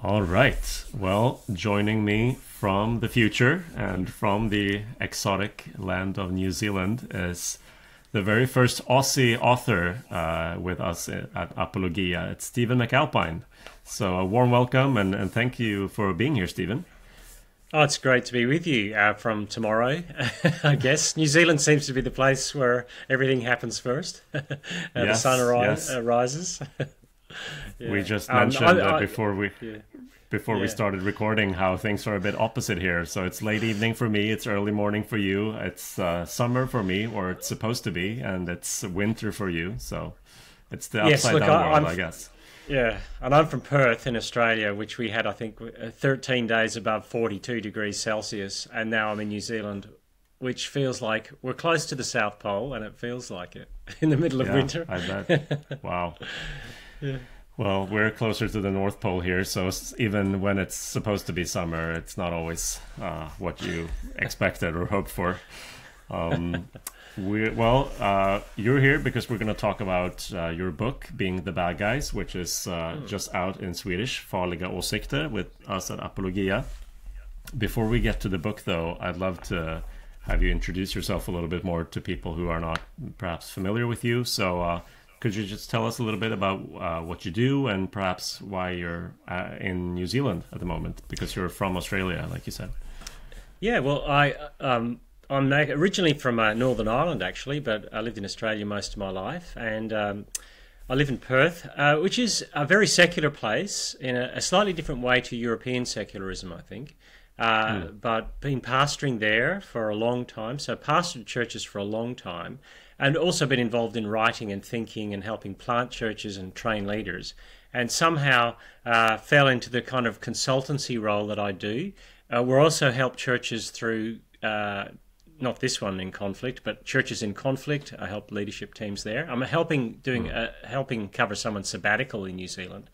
All right. Well, joining me from the future and from the exotic land of New Zealand is the very first Aussie author with us at Apologia. It's Stephen McAlpine. So a warm welcome and thank you for being here, Stephen. Oh, it's great to be with you from tomorrow, I guess. New Zealand seems to be the place where everything happens first. The sun rises. Yeah. We just mentioned before Yeah. we started recording how things are a bit opposite here. So it's late evening for me, it's early morning for you, it's summer for me, or it's supposed to be, and it's winter for you. So it's the upside down world, I guess. Yeah, and I'm from Perth in Australia, which we had, I think, 13 days above 42 degrees Celsius, and now I'm in New Zealand, which feels like we're close to the South Pole, and it feels like it in the middle of winter. I bet. Wow. Yeah. Well, we're closer to the North Pole here, so even when it's supposed to be summer, it's not always what you expected or hoped for. You're here because we're going to talk about your book, Being the Bad Guys, which is just out in Swedish, Farliga, ÅSIKTER, with us at Apologia. Before we get to the book, though, I'd love to have you introduce yourself a little bit more to people who are not perhaps familiar with you. So could you just tell us a little bit about what you do and perhaps why you're in New Zealand at the moment? Because you're from Australia, like you said. Yeah, well, I'm originally from Northern Ireland, actually, but I lived in Australia most of my life. And I live in Perth, which is a very secular place in a slightly different way to European secularism, I think. But been pastoring there for a long time, so pastored churches for a long time, and also been involved in writing and thinking and helping plant churches and train leaders, and somehow fell into the kind of consultancy role that I do. We're also helped churches through, not this one in conflict, but churches in conflict. I help leadership teams there. I'm helping cover someone's sabbatical in New Zealand,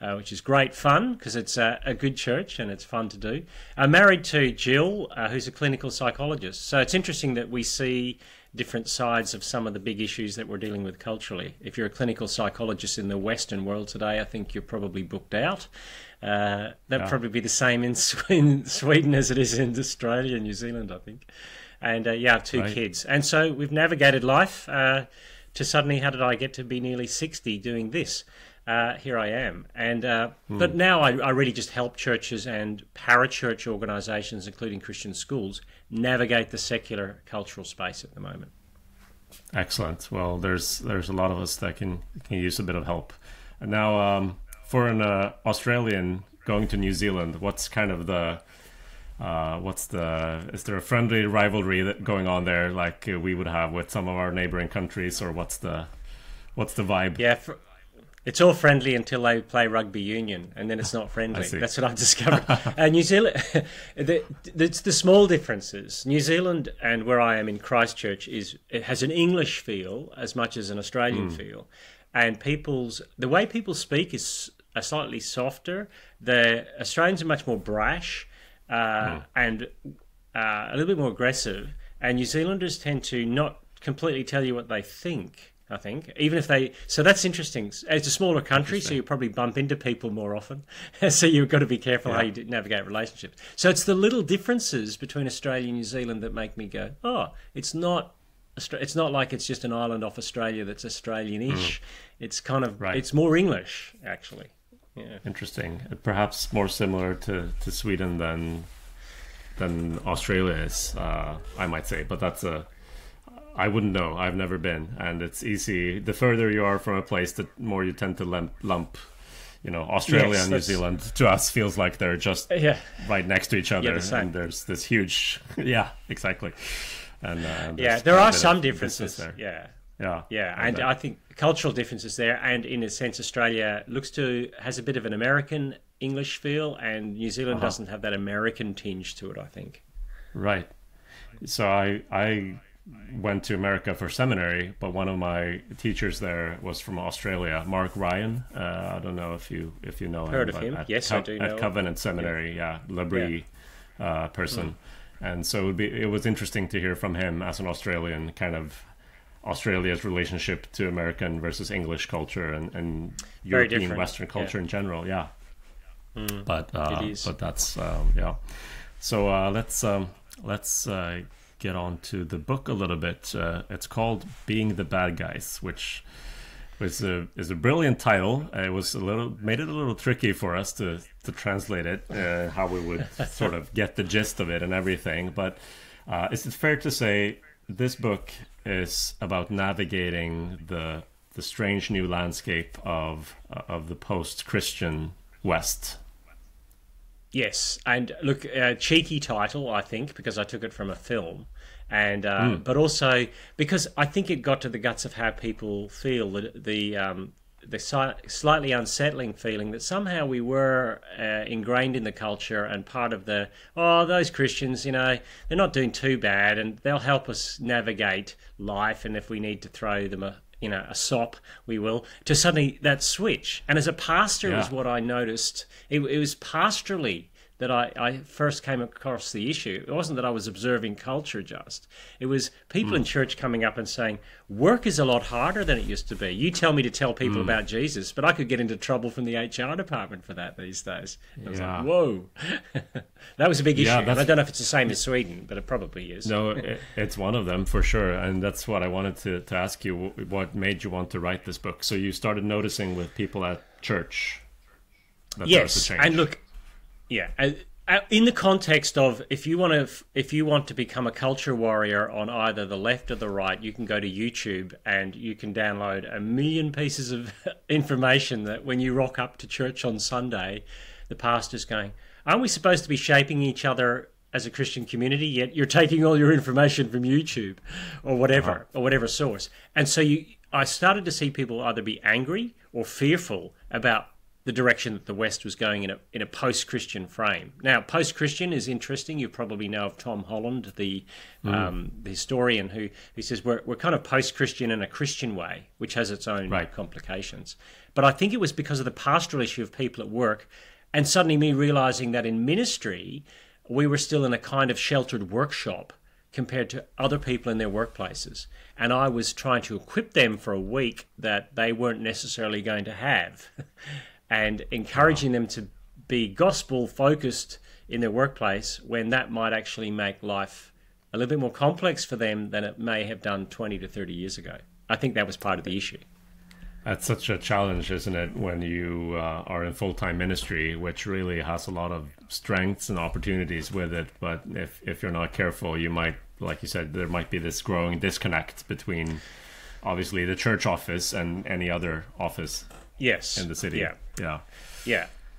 which is great fun because it's a good church and it's fun to do. I'm married to Jill, who's a clinical psychologist. So it's interesting that we see different sides of some of the big issues that we're dealing with culturally. If you're a clinical psychologist in the Western world today, I think you're probably booked out. That'd probably be the same in Sweden as it is in Australia and New Zealand, I think. And I have two kids. And so we've navigated life to suddenly, how did I get to be nearly 60 doing this? Here I am. And but now I really just help churches and parachurch organisations, including Christian schools, navigate the secular cultural space at the moment. Excellent. Well, there's a lot of us that can use a bit of help. And now, for an Australian going to New Zealand, what's kind of is there a friendly rivalry going on there, like we would have with some of our neighboring countries, or what's the vibe? Yeah. It's all friendly until they play rugby union, and then it's not friendly. That's what I've discovered. New Zealand, it's the small differences. New Zealand and where I am in Christchurch it has an English feel as much as an Australian feel, and the way people speak is slightly softer. The Australians are much more brash and a little bit more aggressive, and New Zealanders tend to not completely tell you what they think. I think, even if so that's interesting. It's a smaller country, so you probably bump into people more often. So you've got to be careful how you navigate relationships. So it's the little differences between Australia and New Zealand that make me go, oh, it's not like it's just an island off Australia that's Australian-ish. It's kind of, it's more English, actually. Yeah. Interesting. Perhaps more similar to Sweden than Australia is, I might say, but I wouldn't know. I've never been, and it's easy. The further you are from a place, the more you tend to lump, Australia and New Zealand to us feels like they're just right next to each other, and there's this huge, exactly. And there are some differences there. Yeah, and I think cultural differences there, and in a sense, Australia has a bit of an American English feel, and New Zealand doesn't have that American tinge to it, I think. Right. So I went to America for seminary, but one of my teachers there was from Australia, Mark Ryan. I don't know if you know Heard him. Heard of him? Yes, I do know. At Covenant Seminary, Labrie person. And so it was interesting to hear from him as an Australian, kind of Australia's relationship to American versus English culture and European Western culture in general. It is. But that's yeah. So let's get on to the book a little bit. It's called "Being the Bad Guys," which is a brilliant title. It was made it a little tricky for us to translate it, how we would sort of get the gist of it and everything. But is it fair to say this book is about navigating the strange new landscape of the post-Christian West? Yes, and look, cheeky title, I think, because I took it from a film, and but also because I think it got to the guts of how people feel, the slightly unsettling feeling that somehow we were ingrained in the culture and part of those Christians, they're not doing too bad, and they'll help us navigate life, and if we need to throw them a sop, we will, to suddenly that switch. And as a pastor is what I noticed. It was pastorally that I first came across the issue. It wasn't that I was observing culture just. It was people in church coming up and saying, work is a lot harder than it used to be. You tell me to tell people about Jesus, but I could get into trouble from the HR department for that these days. I was like, whoa. That was a big issue. And I don't know if it's the same in Sweden, but it probably is. No, it's one of them for sure. And that's what I wanted to ask you. What made you want to write this book? So you started noticing with people at church that there was a change. And look, in the context of if you want to become a culture warrior on either the left or the right, you can go to YouTube and you can download a million pieces of information that when you rock up to church on Sunday, the pastor's going, aren't we supposed to be shaping each other as a Christian community, yet you're taking all your information from YouTube or whatever source. And so I started to see people either be angry or fearful about the direction that the West was going in a post-Christian frame. Now, post-Christian is interesting. You probably know of Tom Holland, the historian, who says we're kind of post-Christian in a Christian way, which has its own complications. But I think it was because of the pastoral issue of people at work, and suddenly me realizing that in ministry, we were still in a kind of sheltered workshop compared to other people in their workplaces. And I was trying to equip them for a week that they weren't necessarily going to have. And encouraging them to be gospel-focused in their workplace when that might actually make life a little bit more complex for them than it may have done 20 to 30 years ago. I think that was part of the issue. That's such a challenge, isn't it, when you are in full-time ministry, which really has a lot of strengths and opportunities with it. But if you're not careful, you might, like you said, there might be this growing disconnect between, obviously, the church office and any other office in the city. Yeah.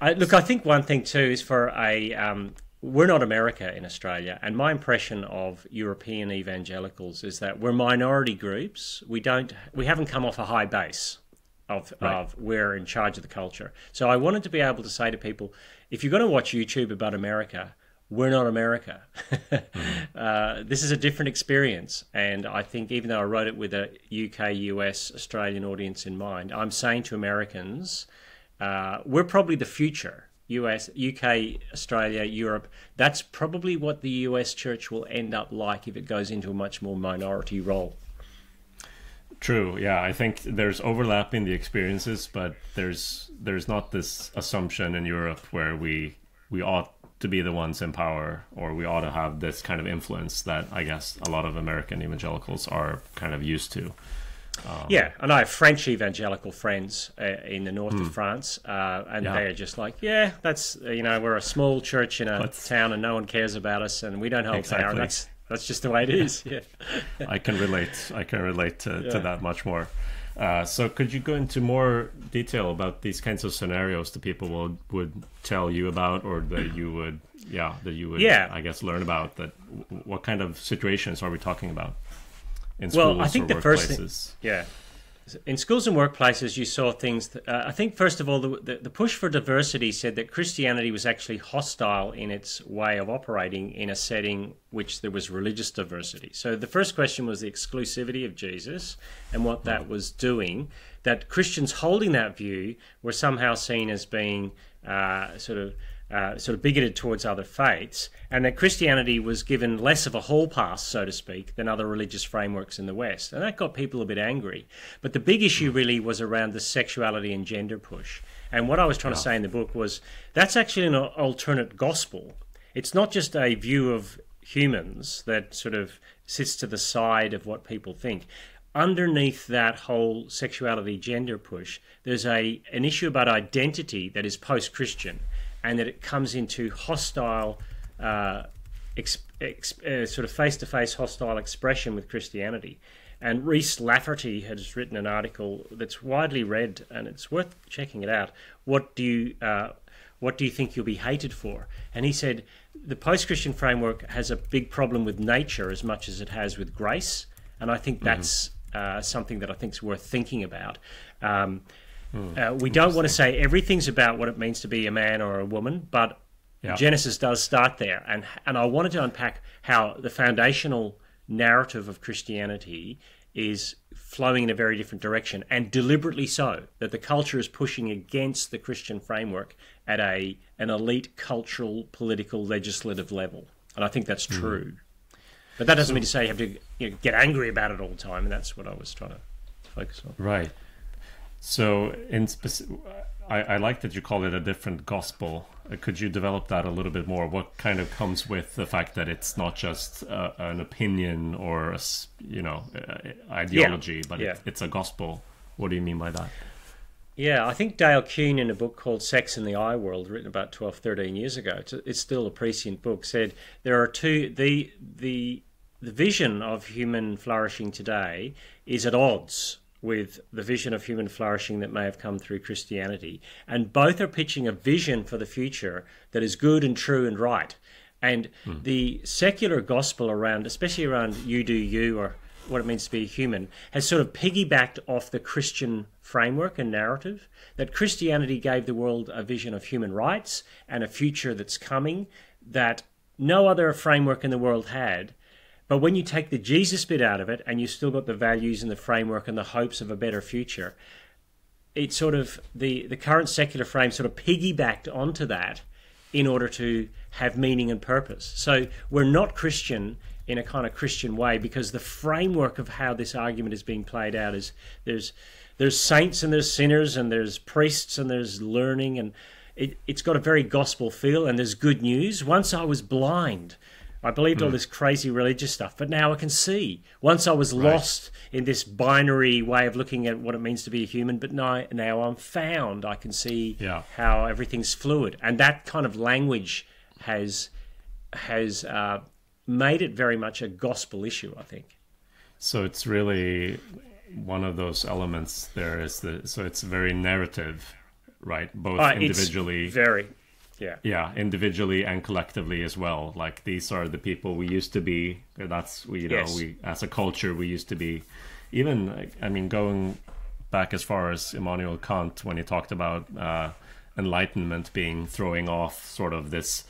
Look, I think one thing too is we're not America in Australia, and my impression of European evangelicals is that we're minority groups. We haven't come off a high base of we're in charge of the culture. So I wanted to be able to say to people, if you're going to watch YouTube about America, we're not America. This is a different experience. And I think even though I wrote it with a UK, US, Australian audience in mind, I'm saying to Americans, we're probably the future. US, UK, Australia, Europe. That's probably what the US church will end up like if it goes into a much more minority role. True. Yeah, I think there's overlap in the experiences, but there's not this assumption in Europe where we ought to be the ones in power, or we ought to have this kind of influence that I guess a lot of American evangelicals are kind of used to. And I have French evangelical friends in the north of France, and they're just like, that's, we're a small church in a town and no one cares about us and we don't hold power. That's just the way it is. Yeah. I can relate to that much more. So could you go into more detail about these kinds of scenarios that people would tell you about, or that you would I guess learn about? That what kind of situations are we talking about in schools I think or the workplaces? First thing, in schools and workplaces, you saw things. I think first of all, the push for diversity said that Christianity was actually hostile in its way of operating in a setting which there was religious diversity. So the first question was the exclusivity of Jesus and what that was doing. That Christians holding that view were somehow seen as being sort of bigoted towards other faiths, and that Christianity was given less of a hall pass, so to speak, than other religious frameworks in the West. And that got people a bit angry. But the big issue really was around the sexuality and gender push. And what I was trying to say in the book was that's actually an alternate gospel. It's not just a view of humans that sort of sits to the side of what people think. Underneath that whole sexuality gender push, there's an issue about identity that is post-Christian, and that it comes into hostile, sort of face-to-face hostile expression with Christianity. And Rhys Lafferty has written an article that's widely read, and it's worth checking it out. What do you think you'll be hated for? And he said the post-Christian framework has a big problem with nature as much as it has with grace, and I think that's something that I think is worth thinking about. We don't want to say everything's about what it means to be a man or a woman, but Genesis does start there. And I wanted to unpack how the foundational narrative of Christianity is flowing in a very different direction, and deliberately so, that the culture is pushing against the Christian framework at an elite cultural, political, legislative level. And I think that's true. But that doesn't mean to say you have to get angry about it all the time, and that's what I was trying to focus on. Right. So, I like that you call it a different gospel. Could you develop that a little bit more? What kind of comes with the fact that it's not just an opinion or a, ideology, but it's a gospel? What do you mean by that? Yeah, I think Dale Kuhn, in a book called Sex in the I World, written about 12, 13 years ago, it's still a prescient book, said there are two, the vision of human flourishing today is at odds with the vision of human flourishing that may have come through Christianity. And both are pitching a vision for the future that is good and true and right. And the secular gospel around, especially around you do you, or what it means to be a human, has sort of piggybacked off the Christian framework and narrative, that Christianity gave the world a vision of human rights and a future that's coming that no other framework in the world had. But when you take the Jesus bit out of it, and you still got the values and the framework and the hopes of a better future, it's sort of the current secular frame sort of piggybacked onto that in order to have meaning and purpose. So we're not Christian in a kind of Christian way, because the framework of how this argument is being played out is there's saints and there's sinners and there's priests and there's learning, and it's got a very gospel feel, and there's good news. Once I was blind, I believed all this crazy religious stuff, but now I can see. Once I was lost in this binary way of looking at what it means to be a human, but now I'm found. I can see how everything's fluid. And that kind of language has made it very much a gospel issue, I think. So it's really one of those elements there is so it's very narrative, right? Both individually. It's very... Yeah, individually and collectively as well. Like, these are the people we used to be. That's we as a culture we used to be. Even, I mean, going back as far as Immanuel Kant, when he talked about enlightenment being throwing off sort of this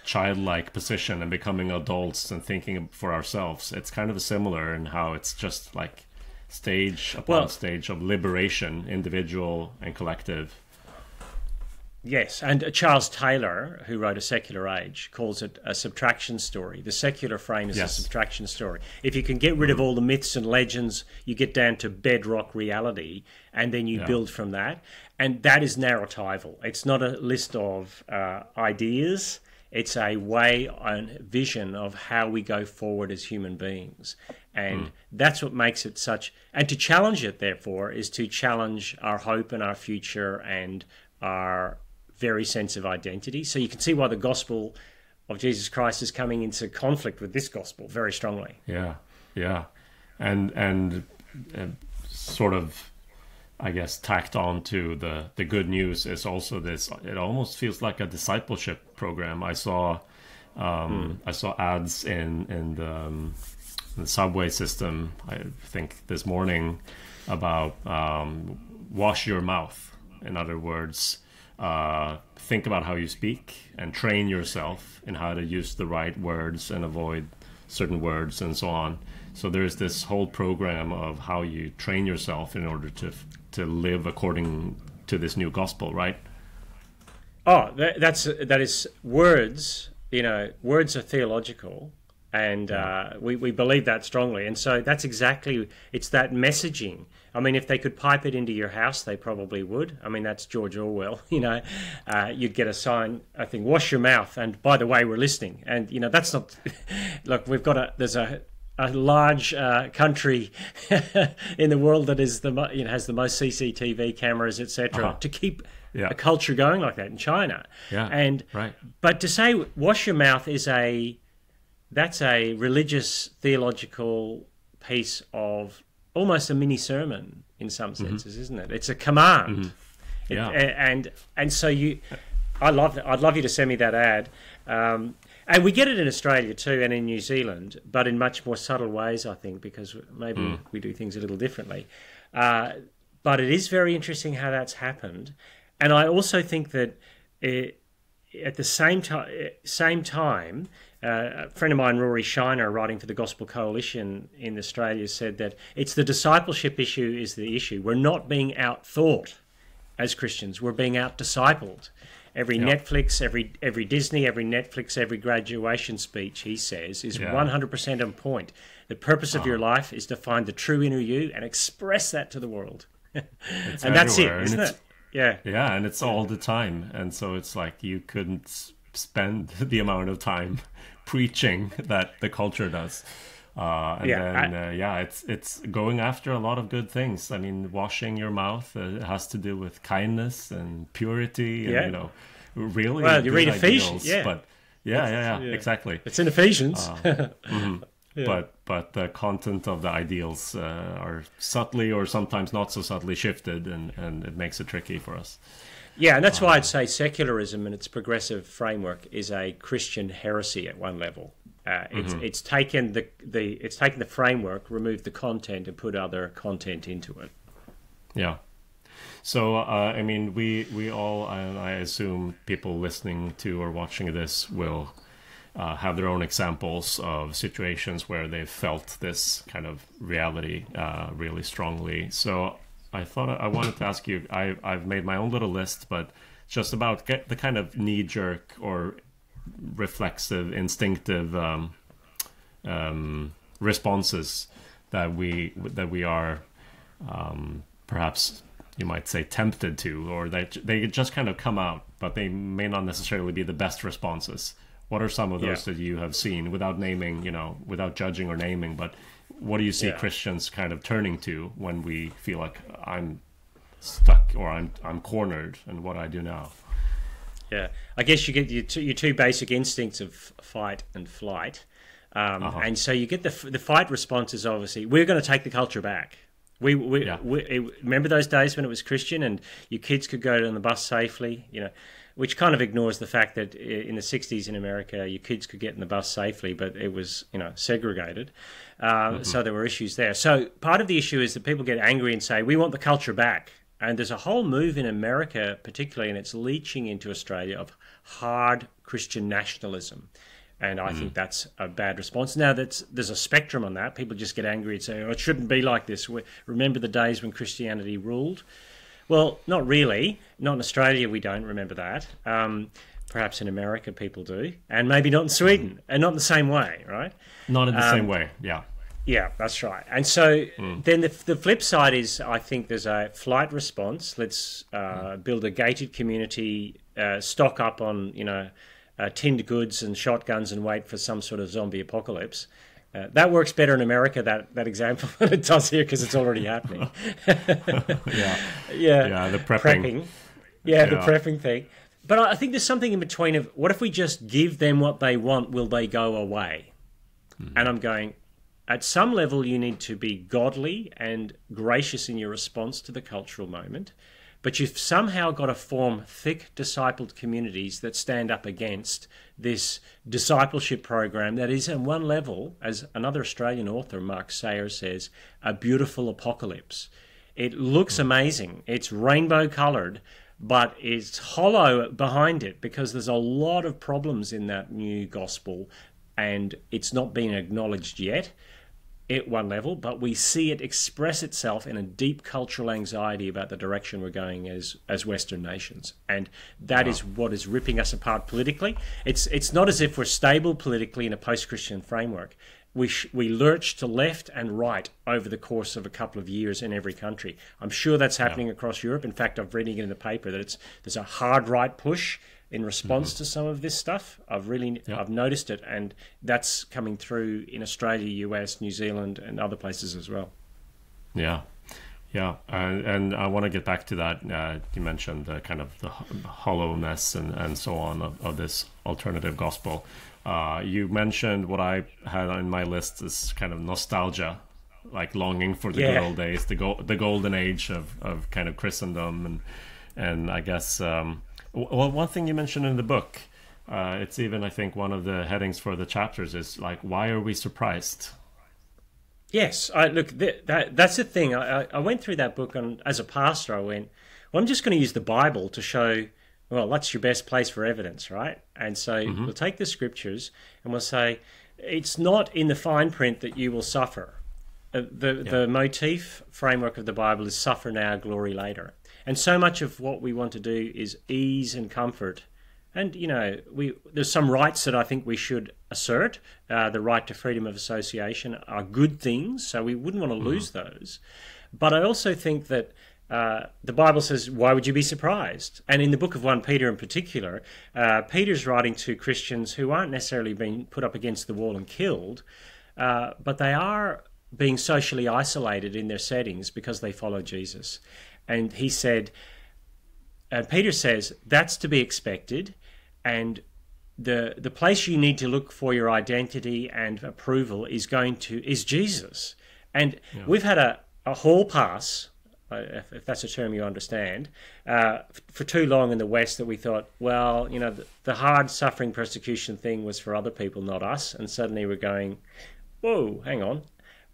childlike position and becoming adults and thinking for ourselves. It's kind of similar in how it's just like stage upon stage of liberation, individual and collective. Yes, and Charles Taylor, who wrote A Secular Age, calls it a subtraction story. The secular frame is a subtraction story. If you can get rid of all the myths and legends, you get down to bedrock reality, and then you build from that. And that is narratival. It's not a list of ideas. It's a way and vision of how we go forward as human beings. And that's what makes it such... And to challenge it, therefore, is to challenge our hope and our future and our very sense of identity. So you can see why the gospel of Jesus Christ is coming into conflict with this gospel very strongly. Yeah. And sort of, I guess, tacked on to the good news is also this, it almost feels like a discipleship program. I saw ads in the subway system, I think this morning, about wash your mouth. In other words, think about how you speak and train yourself in how to use the right words and avoid certain words and so on. So there's this whole program of how you train yourself in order to live according to this new gospel, right? Oh, that is words. You know, words are theological, And we believe that strongly. And so that's exactly, it's that messaging. I mean, if they could pipe it into your house, they probably would. I mean, that's George Orwell, you know. You'd get a sign, I think, wash your mouth. And by the way, we're listening. And, you know, that's not, look, there's a large country in the world that is has the most CCTV cameras, etc., to keep a culture going like that in China. Yeah, and right. But to say wash your mouth that's a religious theological piece of almost a mini sermon in some senses, isn't it? It's a command. Yeah. And so I'd love you to send me that ad. And we get it in Australia too, and in New Zealand, but in much more subtle ways, I think, because maybe we do things a little differently. But it is very interesting how that's happened. And I also think that at the same time, a friend of mine, Rory Shiner, writing for the Gospel Coalition in Australia, said that it's the discipleship issue is the issue. We're not being out-thought as Christians. We're being out-discipled. Every Netflix, every Disney, every Netflix, every graduation speech, he says, is 100% on point. The purpose of your life is to find the true inner you and express that to the world. And that's it, isn't it? Yeah. Yeah, and it's all the time. And so it's like you couldn't spend the amount of time preaching that the culture does. It's going after a lot of good things. I mean, washing your mouth has to do with kindness and purity, and you know, really. Well, you read Ephesians, but exactly. It's in Ephesians. But the content of the ideals are subtly or sometimes not so subtly shifted, and it makes it tricky for us. Yeah, and that's why I'd say secularism and its progressive framework is a Christian heresy at one level. It's taken the framework, removed the content, and put other content into it. Yeah. So I mean, we all, and I assume people listening to or watching this will have their own examples of situations where they've felt this kind of reality really strongly. So I thought I wanted to ask you, I've made my own little list, but just about the kind of knee-jerk or reflexive, instinctive responses that we are perhaps, you might say, tempted to, or they just kind of come out, but they may not necessarily be the best responses. What are some of those that you have seen, without naming, you know, without judging or naming, but what do you see Christians kind of turning to when we feel like I'm stuck or I'm cornered, and what do I do now? Yeah, I guess you get your two basic instincts of fight and flight, and so you get the fight response is obviously we're going to take the culture back. We remember those days when it was Christian and your kids could go on the bus safely, you know, which kind of ignores the fact that in the 60s in America your kids could get in the bus safely, but it was, you know, segregated. So there were issues there. So part of the issue is that people get angry and say, we want the culture back. And there's a whole move in America, particularly, and it's leaching into Australia, of hard Christian nationalism. And I think that's a bad response. Now, there's a spectrum on that. People just get angry and say, oh, it shouldn't be like this. Remember the days when Christianity ruled? Well, not really. Not in Australia, we don't remember that. Perhaps in America people do. And maybe not in Sweden. And not in the same way, right? Not in the same way, yeah. Yeah, that's right. And so then the flip side is, I think there's a flight response. Let's build a gated community, stock up on, you know, tinned goods and shotguns and wait for some sort of zombie apocalypse. That works better in America, that example, than it does here because it's already happening. Yeah, the prepping. The prepping thing. But I think there's something in between of, what if we just give them what they want, will they go away? And I'm going, at some level, you need to be godly and gracious in your response to the cultural moment, but you've somehow got to form thick, discipled communities that stand up against this discipleship program that is, on one level, as another Australian author, Mark Sayer, says, a beautiful apocalypse. It looks amazing. It's rainbow-coloured, but it's hollow behind it because there's a lot of problems in that new gospel, and it's not been acknowledged yet. at one level, but we see it express itself in a deep cultural anxiety about the direction we're going as Western nations, and that is what is ripping us apart politically. It's not as if we're stable politically in a post-Christian framework. We lurch to left and right over the course of a couple of years in every country. I'm sure that's happening across Europe. In fact, I'm reading it in the paper that there's a hard right push in response to some of this stuff. I've noticed it, and that's coming through in Australia, US, New Zealand, and other places as well. Yeah, and I want to get back to that. You mentioned kind of the hollowness and so on of this alternative gospel. You mentioned what I had on my list is kind of nostalgia, like longing for the good old days, the golden age of kind of Christendom, and I guess. Well, one thing you mentioned in the book, it's even, I think, one of the headings for the chapters is like, why are we surprised? Yes, that's the thing. I went through that book, and as a pastor, I went, well, I'm just going to use the Bible to show, well, that's your best place for evidence, right? And so we'll take the scriptures and we'll say, it's not in the fine print that you will suffer. The motif framework of the Bible is suffer now, glory later. And so much of what we want to do is ease and comfort. And, there's some rights that I think we should assert. The right to freedom of association are good things, so we wouldn't want to lose those. But I also think that the Bible says, why would you be surprised? And in the book of 1 Peter in particular, Peter's writing to Christians who aren't necessarily being put up against the wall and killed, but they are being socially isolated in their settings because they follow Jesus. And he said, and Peter says, that's to be expected, and the place you need to look for your identity and approval is Jesus. And we've had a hall pass, if that's a term you understand, for too long in the West that we thought, well, the hard suffering persecution thing was for other people, not us. And suddenly we're going, whoa, hang on.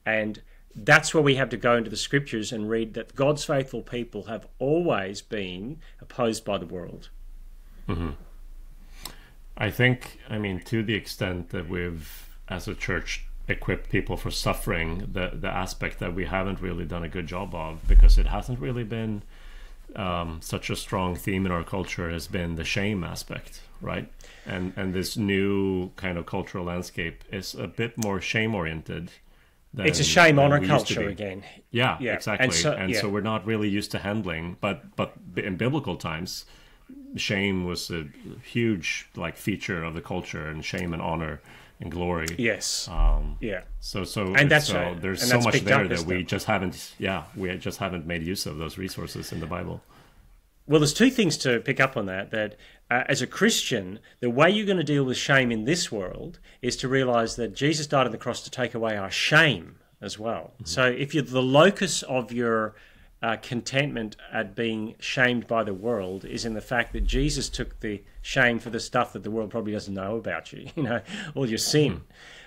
And that's where we have to go into the scriptures and read that God's faithful people have always been opposed by the world. I think, to the extent that we've, as a church, equipped people for suffering, the aspect that we haven't really done a good job of, because it hasn't really been such a strong theme in our culture, has been the shame aspect, right? And this new kind of cultural landscape is a bit more shame-oriented. It's a shame-honor culture again. Yeah, exactly. And so we're not really used to handling, but in biblical times, shame was a huge feature of the culture, and shame and honor and glory. Yes. So there's so much there that we just haven't made use of those resources in the Bible. Well, there's two things to pick up on that as a Christian, the way you're going to deal with shame in this world is to realize that Jesus died on the cross to take away our shame as well. So if you're the locus of your contentment at being shamed by the world is in the fact that Jesus took the shame for the stuff that the world probably doesn't know about you, all your sin.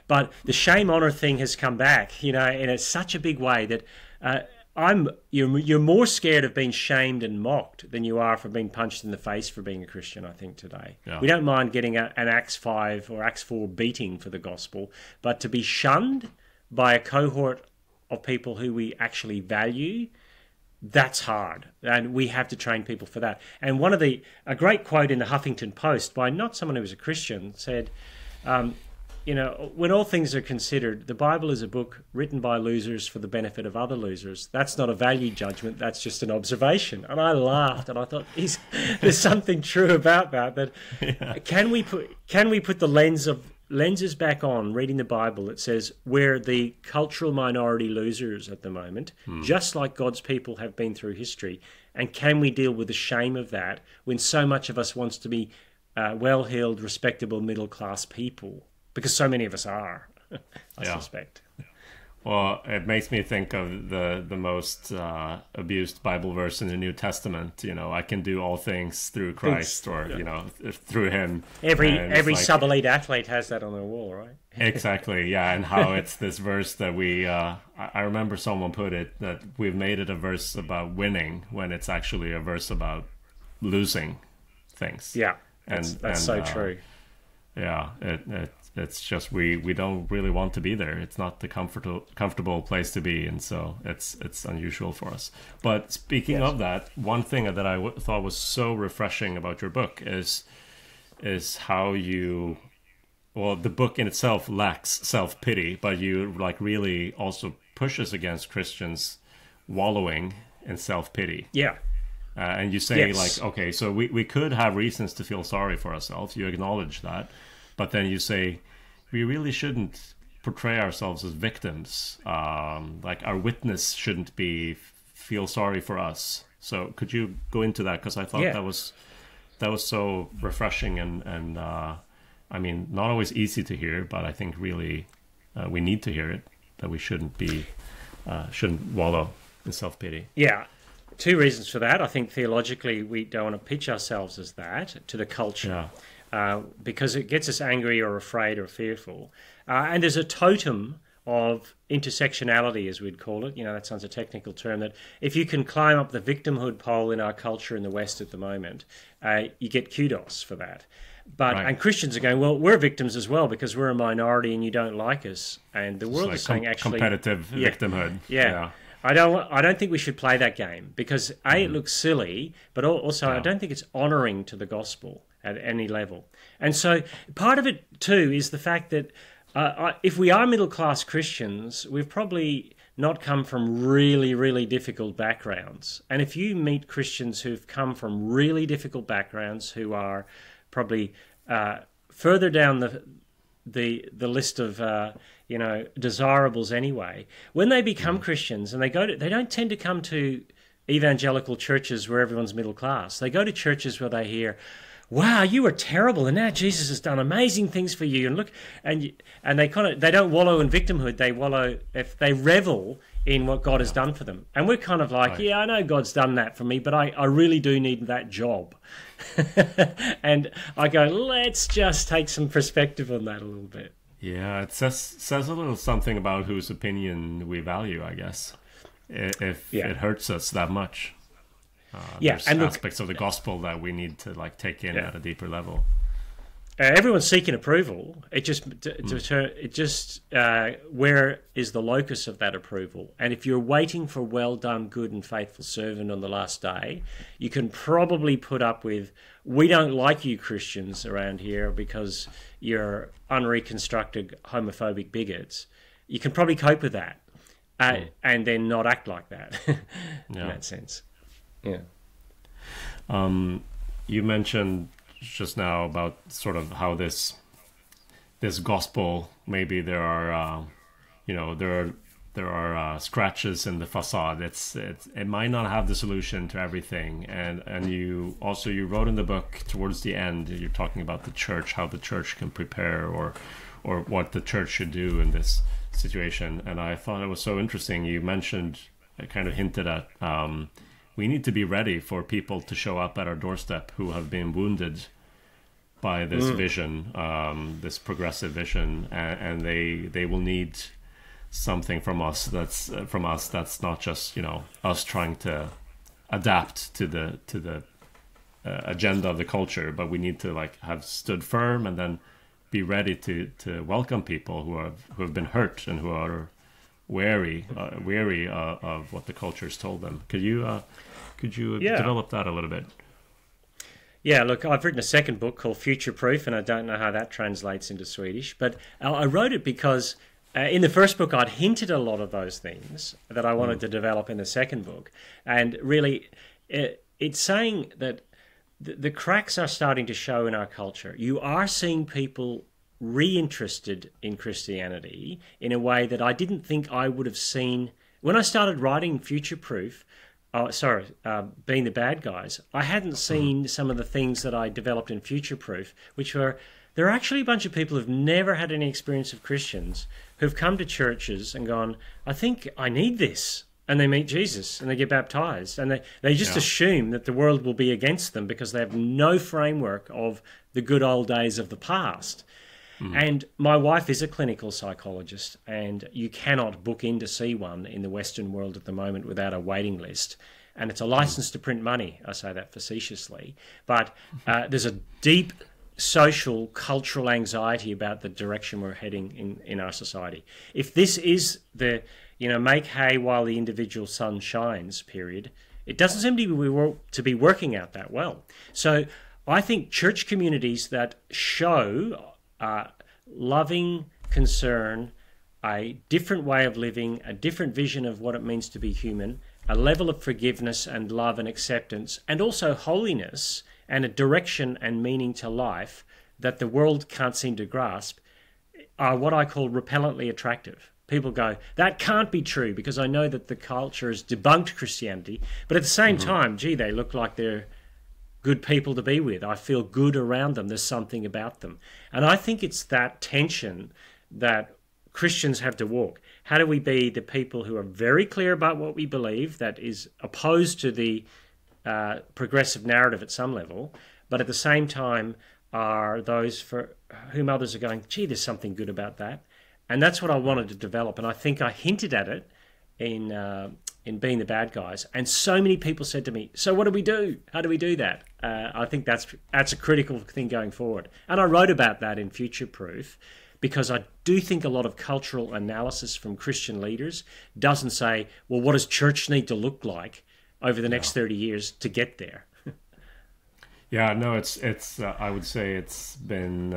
But the shame-honor thing has come back, in such a big way that you're more scared of being shamed and mocked than you are for being punched in the face for being a Christian, I think, today. Yeah. We don't mind getting an Acts 5 or Acts 4 beating for the gospel, but to be shunned by a cohort of people who we actually value, that's hard. And we have to train people for that. And a great quote in the Huffington Post by not someone who was a Christian said, when all things are considered, the Bible is a book written by losers for the benefit of other losers. That's not a value judgment. That's just an observation. And I laughed, and I thought, there's something true about that. Can we put the lenses back on reading the Bible that says we're the cultural minority losers at the moment, just like God's people have been through history? And can we deal with the shame of that when so much of us wants to be well-heeled, respectable, middle-class people? Because so many of us are, I suspect. Well, it makes me think of the most abused Bible verse in the New Testament. I can do all things through Christ, or through Him. Every sub-elite athlete has that on their wall, right? Exactly, yeah. And how it's this verse that we. I remember someone put it that we've made it a verse about winning when it's actually a verse about losing things. Yeah, that's so true. Yeah, it's just we don't really want to be there. It's not the comfortable place to be, and so it's unusual for us. But speaking of that, one thing that I thought was so refreshing about your book is how you, well, the book in itself lacks self-pity, but you like really also pushes against Christians wallowing in self-pity. Yeah. And you say, like, okay, so we could have reasons to feel sorry for ourselves. You acknowledge that. But then you say, we really shouldn't portray ourselves as victims. Like, our witness shouldn't feel sorry for us. So could you go into that? Because I thought that was so refreshing and I mean, not always easy to hear, but I think really we need to hear it, that we shouldn't wallow in self-pity. Yeah. Two reasons for that. I think theologically we don't want to pitch ourselves as that to the culture because it gets us angry or afraid or fearful. And there's a totem of intersectionality, as we'd call it. You know, that sounds a technical term, that if you can climb up the victimhood pole in our culture in the West at the moment, you get kudos for that. But and Christians are going, well, we're victims as well because we're a minority and you don't like us. And the world is saying actually competitive victimhood. Yeah. I don't think we should play that game because it looks silly, but also I don't think it's honouring to the gospel at any level. And so part of it too is the fact that if we are middle-class Christians, we've probably not come from really, really difficult backgrounds. And if you meet Christians who've come from really difficult backgrounds, who are probably further down the list of desirables anyway, when they become Christians and they don't tend to come to evangelical churches where everyone's middle class. They go to churches where they hear, wow, you were terrible and now Jesus has done amazing things for you, and look, and they don't wallow in victimhood. They revel in what God has done for them. And we're kind of like, yeah, I know God's done that for me, but I really do need that job. And I go, let's just take some perspective on that a little bit. Yeah, it says a little something about whose opinion we value, I guess, if it hurts us that much. There's and aspects of the gospel that we need to like take in at a deeper level. Everyone's seeking approval. It just where is the locus of that approval? And if you're waiting for well done, good and faithful servant on the last day, you can probably put up with, we don't like you Christians around here because you're unreconstructed homophobic bigots. You can probably cope with that and then not act like that in that sense. Yeah. You mentioned just now about sort of how this gospel, maybe there are there are scratches in the facade. It might not have the solution to everything, and you wrote in the book towards the end, you're talking about the church, how the church can prepare or what the church should do in this situation. And I thought it was so interesting. You mentioned, kind of hinted at, we need to be ready for people to show up at our doorstep who have been wounded by this vision, this progressive vision, and they will need something from us that's not just us trying to adapt to the agenda of the culture, but we need to like have stood firm and then be ready to welcome people who have been hurt and who are weary of what the culture has told them. Could you develop that a little bit? Yeah, look, I've written a second book called Future Proof, and I don't know how that translates into Swedish, but I wrote it because in the first book I'd hinted a lot of those things that I wanted to develop in the second book. And really, it's saying that the cracks are starting to show in our culture. You are seeing people reinterested in Christianity in a way that I didn't think I would have seen. When I started writing Future Proof, being the bad guys, I hadn't seen some of the things that I developed in Future Proof, which were, there are actually a bunch of people who've never had any experience of Christians who've come to churches and gone, I think I need this. And they meet Jesus and they get baptized. And they just assume that the world will be against them because they have no framework of the good old days of the past. And my wife is a clinical psychologist, and you cannot book in to see one in the Western world at the moment without a waiting list. And it's a license to print money. I say that facetiously. But there's a deep social, cultural anxiety about the direction we're heading in our society. If this is the, make hay while the individual sun shines period, it doesn't seem to be working out that well. So I think church communities that show loving concern, a different way of living, a different vision of what it means to be human, a level of forgiveness and love and acceptance, and also holiness and a direction and meaning to life that the world can't seem to grasp, are what I call repellently attractive. People go, that can't be true because I know that the culture has debunked Christianity, but at the same time, gee, they look like they're good people to be with. I feel good around them. There's something about them. And I think it's that tension that Christians have to walk. How do we be the people who are very clear about what we believe, that is opposed to the progressive narrative at some level, but at the same time are those for whom others are going, gee, there's something good about that. And that's what I wanted to develop. And I think I hinted at it in Being the Bad Guys. And so many people said to me, so what do we do? How do we do that? I think that's a critical thing going forward. And I wrote about that in Future Proof because I do think a lot of cultural analysis from Christian leaders doesn't say, well, what does church need to look like over the next 30 years to get there? Yeah, no, it's I would say it's been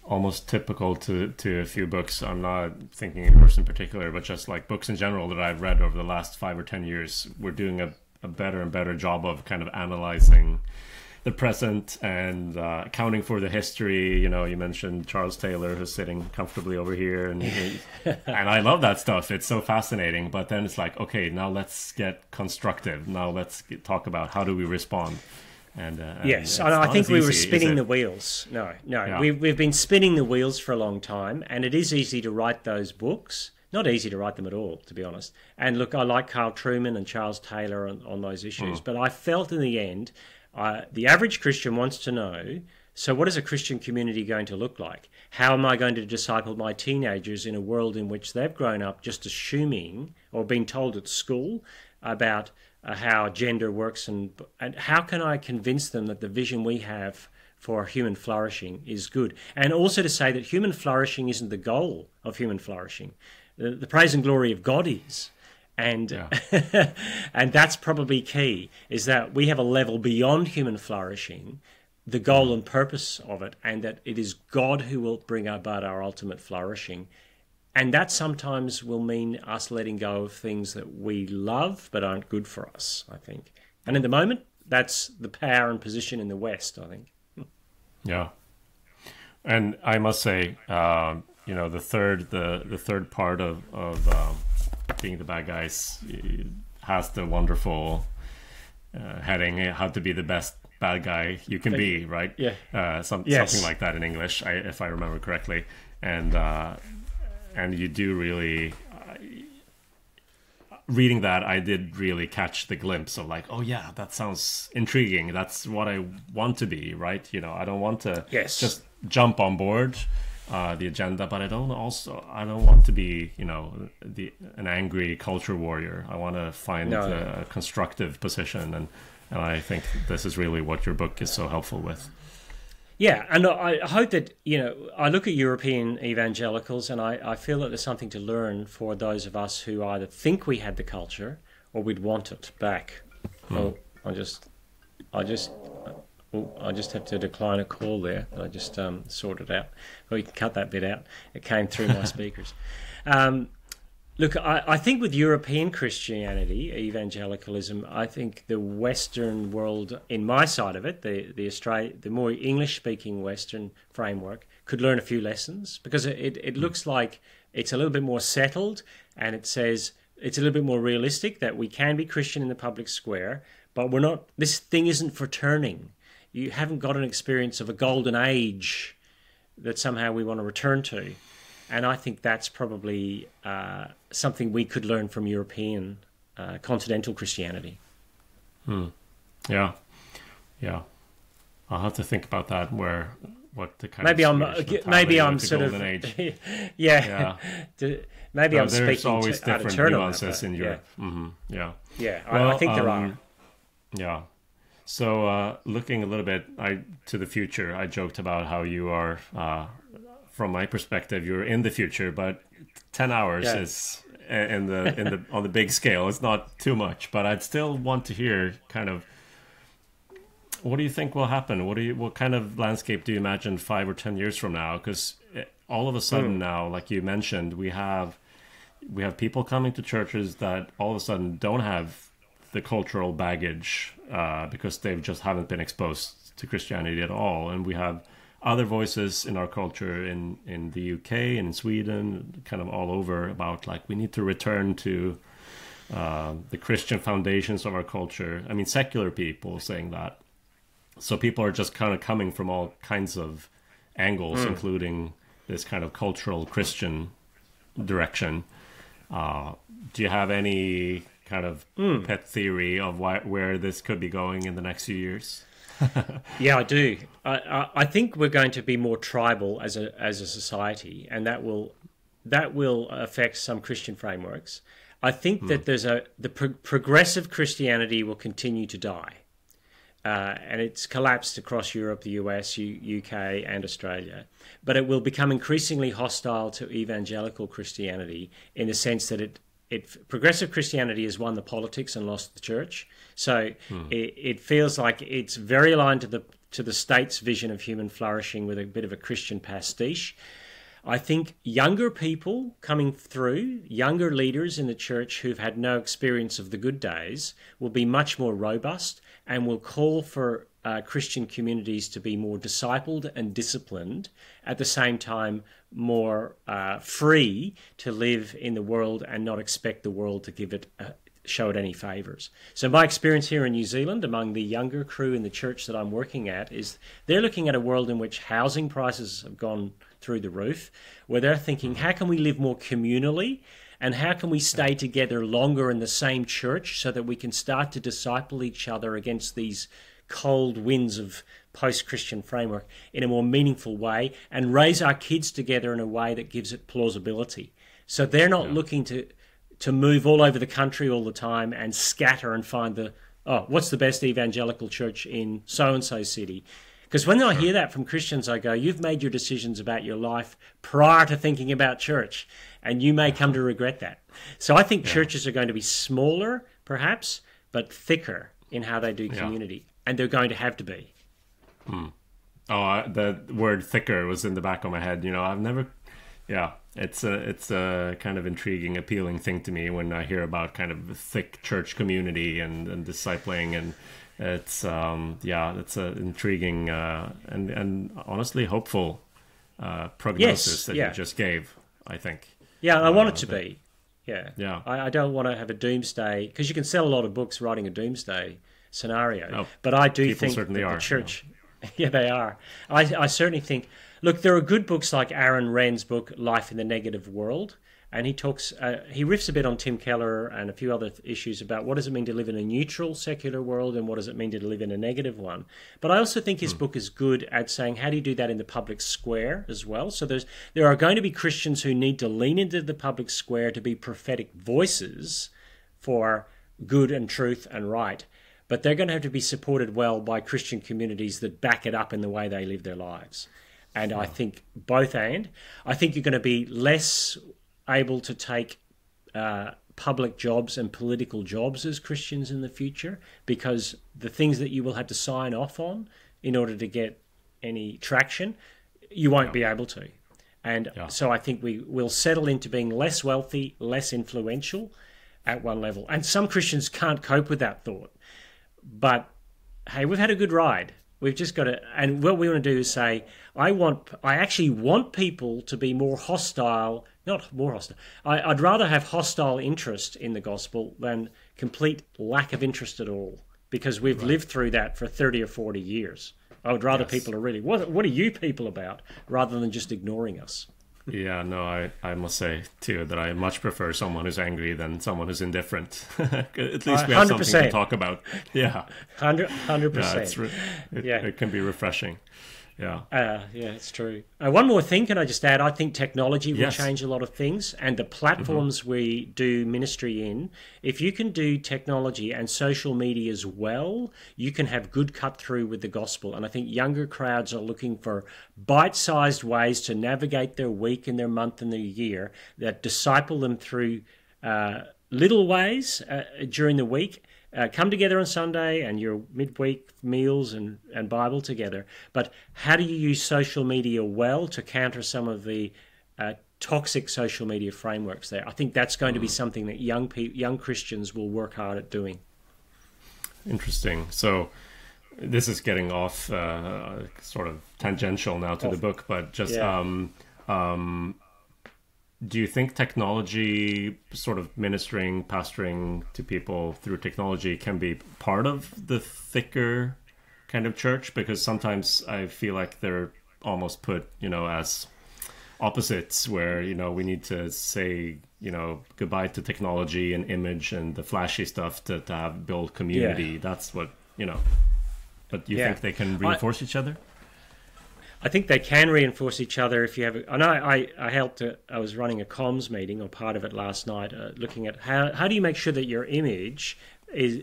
almost typical to a few books. I'm not thinking of yours in particular, but just like books in general that I've read over the last 5 or 10 years. We're doing a better and better job of kind of analyzing the present and accounting for the history. You mentioned Charles Taylor, who's sitting comfortably over here, and and I love that stuff. It's so fascinating. But then it's like, okay, now let's get constructive. Now let's talk about how do we respond. And yes, I think we were spinning the wheels. No, yeah. We've been spinning the wheels for a long time, and it is easy to write those books. Not easy to write them at all, to be honest. And look, I like Carl Trueman and Charles Taylor on those issues, but I felt in the end, the average Christian wants to know, so what is a Christian community going to look like? How am I going to disciple my teenagers in a world in which they've grown up just assuming or being told at school about how gender works, and how can I convince them that the vision we have for human flourishing is good? And also to say that human flourishing isn't the goal of human flourishing. The praise and glory of God is. And and that's probably key, is that we have a level beyond human flourishing, the goal and purpose of it, and that it is God who will bring about our ultimate flourishing. And that sometimes will mean us letting go of things that we love but aren't good for us, I think. And at the moment, that's the power and position in the West, I think. Yeah. And I must say, the third part of Being the Bad Guys has the wonderful heading, how to be the best bad guy you can be, right? Yeah. Something like that in English, if I remember correctly. And you do really, reading that, I did really catch the glimpse of like, oh yeah, that sounds intriguing. That's what I want to be, right? I don't want to just jump on board the agenda, but I don't want to be, an angry culture warrior. I want to find a constructive position, and I think this is really what your book is so helpful with. Yeah, and I hope that, I look at European evangelicals and I feel that there's something to learn for those of us who either think we had the culture or we'd want it back. Oh, I just have to decline a call there. I just sorted out. Well, you can cut that bit out. It came through my speakers. Look, I think with European Christianity, evangelicalism, I think the Western world, in my side of it, the more English-speaking Western framework, could learn a few lessons, because it looks like it's a little bit more settled, and it says it's a little bit more realistic that we can be Christian in the public square, but we're not. This thing isn't for turning. You haven't got an experience of a golden age that somehow we want to return to. And I think that's probably something we could learn from European continental Christianity. Yeah. I'll have to think about that. What the kind maybe of I'm sort of age. Yeah. Maybe I'm speaking there's always different nuances in Europe. Yeah. I think there are. Yeah. So looking a little bit to the future, I joked about how you are, from my perspective, you're in the future, but 10 hours is in the on the big scale. It's not too much, but I'd still want to hear kind of, what do you think will happen? What kind of landscape do you imagine 5 or 10 years from now? Because all of a sudden now, like you mentioned, we have people coming to churches that all of a sudden don't have the cultural baggage because they just haven't been exposed to Christianity at all. And we have other voices in our culture in the UK and in Sweden, kind of all over, about like we need to return to the Christian foundations of our culture. I mean, secular people saying that. So people are just kind of coming from all kinds of angles, including this kind of cultural Christian direction. Do you have any kind of pet theory of where this could be going in the next few years? Yeah, I do. I think we're going to be more tribal as a society, and that will affect some Christian frameworks. I think that the progressive Christianity will continue to die, and it's collapsed across Europe, the US, UK, and Australia. But it will become increasingly hostile to evangelical Christianity in the sense that progressive Christianity has won the politics and lost the church. So it feels like it's very aligned to the state's vision of human flourishing with a bit of a Christian pastiche. I think younger people coming through, younger leaders in the church who've had no experience of the good days, will be much more robust and will call for Christian communities to be more discipled and disciplined, at the same time more free to live in the world and not expect the world to show it any favours. So my experience here in New Zealand among the younger crew in the church that I'm working at is they're looking at a world in which housing prices have gone through the roof, where they're thinking, how can we live more communally? And how can we stay together longer in the same church so that we can start to disciple each other against these cold winds of post-Christian framework in a more meaningful way, and raise our kids together in a way that gives it plausibility. So they're not looking to move all over the country all the time and scatter and find what's the best evangelical church in so-and-so city. Because when I hear that from Christians, I go, you've made your decisions about your life prior to thinking about church, and you may come to regret that. So I think churches are going to be smaller, perhaps, but thicker in how they do community. And they're going to have to be. Oh, the word thicker was in the back of my head. You know, I've never... Yeah, it's a kind of intriguing, appealing thing to me when I hear about kind of thick church community and discipling, and it's it's an intriguing and honestly hopeful prognosis that you just gave, I think. Yeah, I want it to be. Yeah. I don't want to have a doomsday, because you can sell a lot of books writing a doomsday scenario. Oh, but I do think that the church... Yeah, they are. I certainly think... Look, there are good books like Aaron Wren's book, Life in the Negative World, and he talks... he riffs a bit on Tim Keller and a few other issues about what does it mean to live in a neutral secular world and what does it mean to live in a negative one. But I also think his book is good at saying, how do you do that in the public square as well? So there are going to be Christians who need to lean into the public square to be prophetic voices for good and truth and right. But they're going to have to be supported well by Christian communities that back it up in the way they live their lives. And I think I think you're going to be less able to take public jobs and political jobs as Christians in the future, because the things that you will have to sign off on in order to get any traction, you won't be able to. And so I think we will settle into being less wealthy, less influential at one level. And some Christians can't cope with that thought. But, hey, we've had a good ride. We've just got to... And what we want to do is say, I actually want people to be more hostile... Not more hostile. I'd rather have hostile interest in the gospel than complete lack of interest at all, because we've lived through that for 30 or 40 years. I would rather people are really... What are you people about? Rather than just ignoring us. Yeah, no, I must say, too, that I much prefer someone who's angry than someone who's indifferent. At least we have 100%. Something to talk about. Yeah. 100%. It can be refreshing. Yeah, it's true. One more thing, can I just add? I think technology will Yes. change a lot of things, and the platforms we do ministry in, if you can do technology and social media as well, you can have good cut through with the gospel. And I think younger crowds are looking for bite-sized ways to navigate their week and their month and their year that disciple them through little ways during the week. Come together on Sunday and your midweek meals and Bible together. But how do you use social media well to counter some of the toxic social media frameworks there? I think that's going to be something that young Christians will work hard at doing. Interesting. So this is getting off sort of tangential now to the book, but just do you think technology, sort of ministering, pastoring to people through technology, can be part of the thicker kind of church? Because sometimes I feel like they're almost put, as opposites, where, we need to say, goodbye to technology and image and the flashy stuff to build community. Yeah. That's what, But do you think they can reinforce each other? I think they can reinforce each other if you have. I know I helped. I was running a comms meeting, or part of it last night, looking at how do you make sure that your image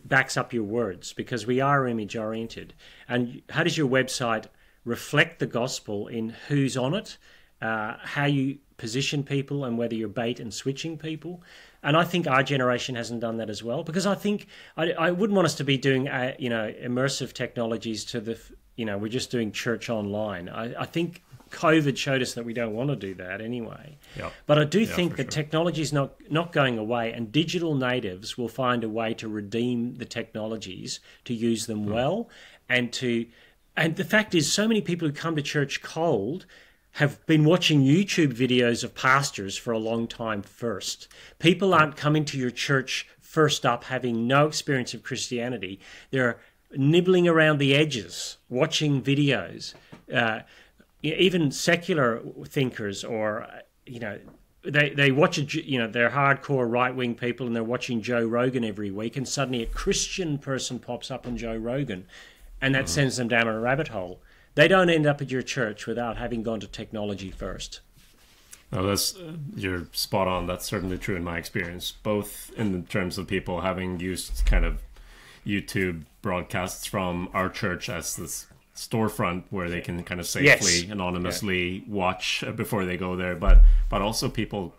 backs up your words, because we are image oriented, and how does your website reflect the gospel in who's on it, how you position people, and whether you're bait and switching people. And I think our generation hasn't done that as well, because I think I wouldn't want us to be doing immersive technologies to the. We're just doing church online. I think COVID showed us that we don't want to do that anyway. Yep. But I do think that technology is not going away, and digital natives will find a way to redeem the technologies, to use them well, and the fact is, so many people who come to church cold have been watching YouTube videos of pastors for a long time first. People aren't coming to your church first up having no experience of Christianity. They're nibbling around the edges, watching videos. Even secular thinkers, or they watch they're hardcore right-wing people, and they're watching Joe Rogan every week, and suddenly a Christian person pops up on Joe Rogan, and that sends them down a rabbit hole. They don't end up at your church without having gone to technology first. No, you're spot on. That's certainly true in my experience, both in terms of people having used kind of YouTube broadcasts from our church as this storefront where they can kind of safely, anonymously watch before they go there, but also people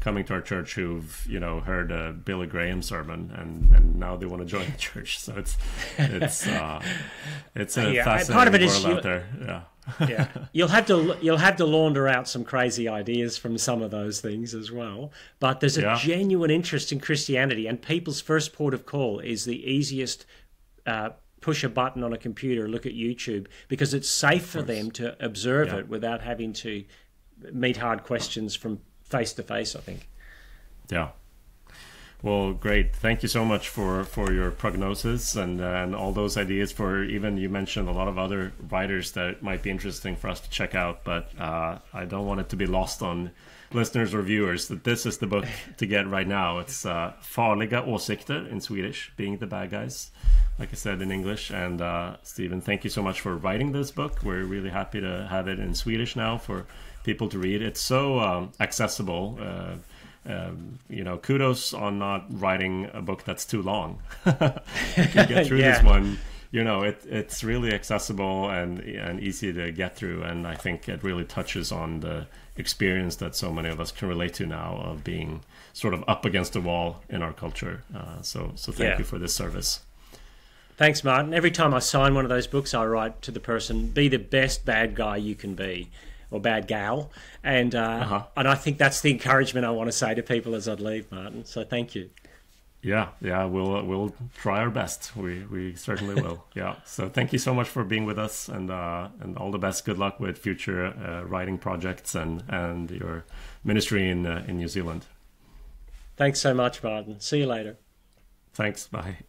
coming to our church who've heard a Billy Graham sermon and now they want to join the church. So it's a fascinating part of it world is out there. Yeah, you'll have to launder out some crazy ideas from some of those things as well. But there's a genuine interest in Christianity, and people's first port of call is the easiest. Push a button on a computer, look at YouTube, because it's safe for them to observe it without having to meet hard questions from face to face, I think. Yeah. Well, great. Thank you so much for your prognosis and all those ideas. For even, you mentioned a lot of other writers that might be interesting for us to check out, but I don't want it to be lost on listeners or viewers that this is the book to get right now. It's Farliga ÅSIKTER in Swedish, being the bad guys, like I said in English. And Stephen, thank you so much for writing this book. We're really happy to have it in Swedish now for people to read. It's so accessible. Kudos on not writing a book that's too long. You can get through this one. It's really accessible and easy to get through, and I think it really touches on the experience that so many of us can relate to now of being sort of up against the wall in our culture. So thank you for this service. Thanks, Martin. Every time I sign one of those books, I write to the person, be the best bad guy you can be, or bad gal. And I think that's the encouragement I want to say to people as I'd leave, Martin. So thank you. Yeah, we'll try our best. We certainly will. Yeah. So thank you so much for being with us, and all the best. Good luck with future writing projects and your ministry in New Zealand. Thanks so much, Martin. See you later. Thanks. Bye.